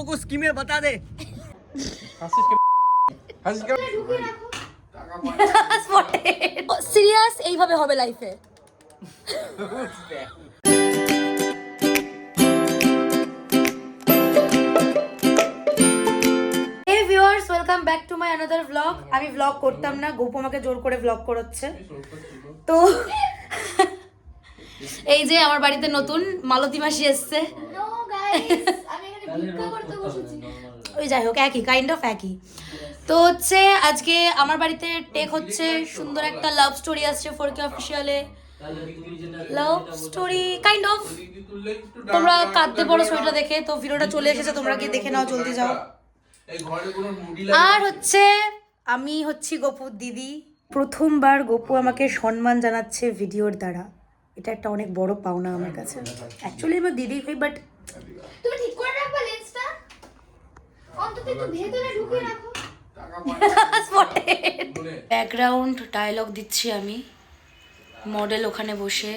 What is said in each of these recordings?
को स्कीमें बता दे। সিরিয়াস এইভাবে হবে লাইফে। Welcome back to my another blog. আমি ব্লগ করতাম না, গোপু আমাকে জোর করে ব্লগ করাচ্ছে। তো এই যে আমার বাড়িতে নতুন মালতী মাসি এসছে। ওই যাই হোক, একই কাইন্ড অফ একই। তো হচ্ছে আজকে আমার বাড়িতে টেক হচ্ছে, সুন্দর একটা লাভ স্টোরি আসছে 4K অফিসিয়ালে। লাভ স্টোরি কাইন্ড অফ, তোমরা কাঁদতে পারো স্টোরিটা দেখে। তো ভিডিওটা চলে এসেছে, তোমরা গিয়ে দেখে নাও, জলদি যাও। আর হচ্ছে আমি হচ্ছি গোপুর দিদি। প্রথমবার গোপু আমাকে সম্মান জানাচ্ছে ভিডিওর দ্বারা। এটা একটা অনেক বড় পাওনা আমার কাছে। অ্যাকচুয়ালি আমার দিদি হই, বাট তুমি ঠিক করে রাখবা লেন্সটা, অন্তত একটু ভেতরে ঢুকে রাখো। ব্যাকগ্রাউন্ড ডায়লগ দিচ্ছি আমি। মডেল ওখানে বসে,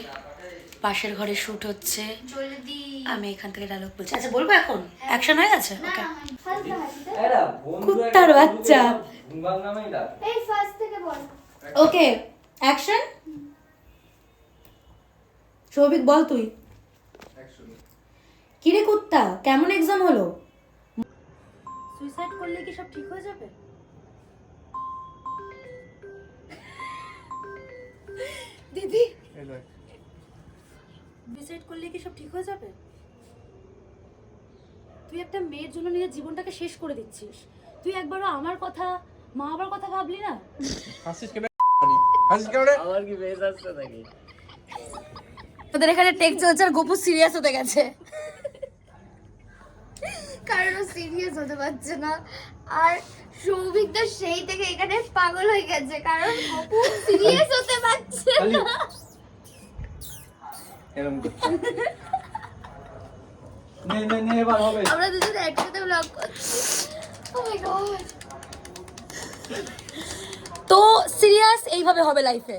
পাশের ঘরে শুট হচ্ছে, জলদি আমি এখান থেকে ডায়লগ বলছি। আচ্ছা বলবো এখন? অ্যাকশন হয়ে গেছে? ওকে। হালকা হাসিতে কুত্তার বাচ্চা। এই ফার্স্ট থেকে বল। ওকে অ্যাকশন। সৌভিক বল তুই। কিরে কুত্তা, কেমন এক্সাম হলো? সুইসাইড করলে কি সব ঠিক হয়ে যাবে? দিদি সুইসাইড করলে কি সব ঠিক হয়ে যাবে? তুই একটা মেয়ের জন্য নিজের জীবনটাকে শেষ করে দিচ্ছিস। তুই একবারও আমার কথা, মা বাবার কথা ভাবলি না? তোদের এখানে টেক চলছে আর গোপু সিরিয়াস হতে গেছে। কারণ ও সিরিয়াস হতে পারছে না, আর সৌভিক তো সেই থেকে এখানে পাগল হয়ে গেছে, কারণ অপু সিরিয়াস হতে পারছে না। আমরা দুজন একসাথে ব্লগ করছি। ও মাই গড। তো সিরিয়াস এইভাবে হবে লাইফে।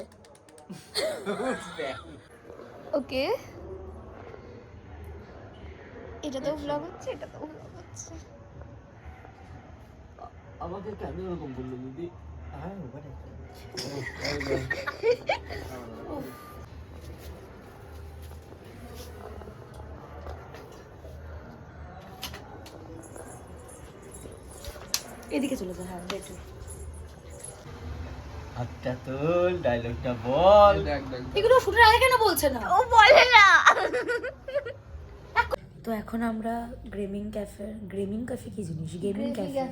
ওকে, এটা তো ব্লগ হচ্ছে, এটা তো ব্লগ হচ্ছে। আমাকে কেন এরকম বললো দিদি? হ্যাঁ ওখানে এদিকে চলে যা। হ্যাঁ দেখো, হাতটা তোল, ডায়লগটা বল। এগুলো শুটার আগে কেন বলছে না? ও বলে না। তো এখন আমরা গেমিং ক্যাফে কি জিনিস? Gaming cafe.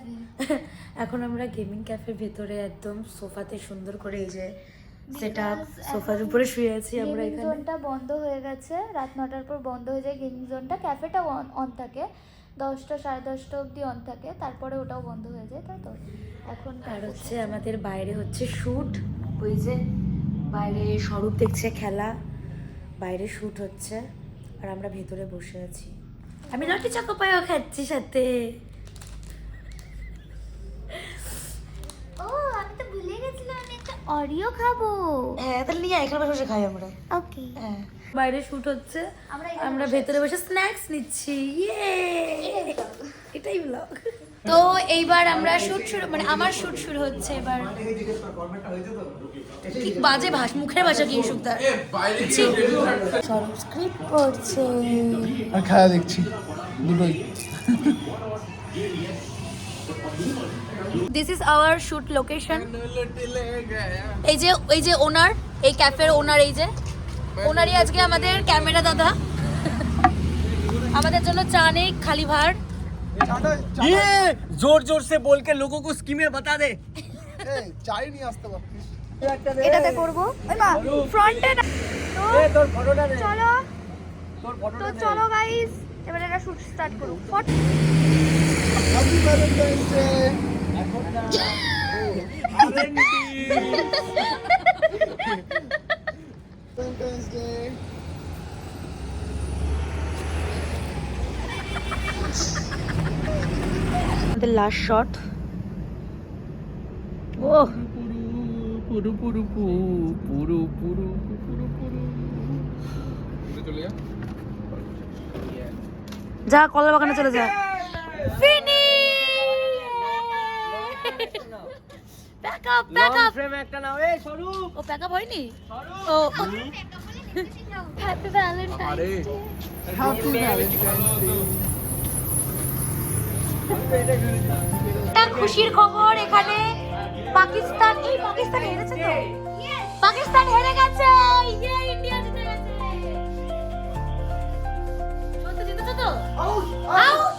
এখন আমরা গেমিং ক্যাফের ভেতরে একদম সোফাতে সুন্দর করে এই যে সেটআপ, সোফার উপরে শুয়ে আছি আমরা। গেমিং এখানে জোনটা বন্ধ হয়ে গেছে, রাত 9টার পর বন্ধ হয়ে যায় গেমিং জোনটা। ক্যাফেটা অন থাকে 10টা 10:30 অবধি অন থাকে, তারপরে ওটাও বন্ধ হয়ে যায়, তাই তো। এখন আর হচ্ছে আমাদের বাইরে হচ্ছে শুট। ওই যে বাইরে স্বরূপ দেখছে খেলা, বাইরে শুট হচ্ছে আর আমরা ভেতরে বসে আছি। আমি লটি চকোপাইও খাচ্ছি সাথে। ও আমি তো ভুলে গেছিলাম, আমি একটা অরিও খাবো। হ্যাঁ তাহলে নিয়ে এখানে বসে বসে খাই আমরা। ওকে, হ্যাঁ বাইরে শুট হচ্ছে, আমরা ভেতরে বসে স্ন্যাক্স নিচ্ছি। এটাই ব্লগ। তো এইবার আমরা শুট শুরু, মানে আমার শুট শুরু হচ্ছে এবার। কি বাজে মুখের ভাষা কি সুখদার। স্ক্রিপ্ট পড়ছে আর খেলা দেখছি, দুটোই। This is our shoot location. এই যে ওনার, এই ক্যাফের ওনার, এই যে ওনারই আজকে আমাদের ক্যামেরা দাদা। আমাদের জন্য চা নেই, খালি ভাড়। ये जोर जोर से बोल के लोगों को स्कीमें बता दे। চাই নিয়ে আসতে পারতিস। এটাতে করব। ওই মা ফ্রন্টে তোর ফটোটা দে। চলো, তোর ফটোটা তো চলো গাইস, এবার এটা শুট স্টার্ট করব। Happy Valentine's day. Valentine's day. আমাদের লাস্ট শট। ও পুরু পুরু পুরু পুরু পুরু পুরু চলে যা। যা কলার বাগানে চলে যা। আপ প্যাক আপ ফ্রেম একটা নাও এই সরু ও প্যাক আপ হয়নি ও হ্যাপি ভ্যালেন্টাইন আরে হ্যাপি ভ্যালেন্টাইন্স ডে। একটা খুশির খবর এখানে পাকিস্তান হেরেছে তো পাকিস্তান হেরে গেছে ইয়ে ইন্ডিয়া জিতে গেছে সত্যি জিতেছে তো আউট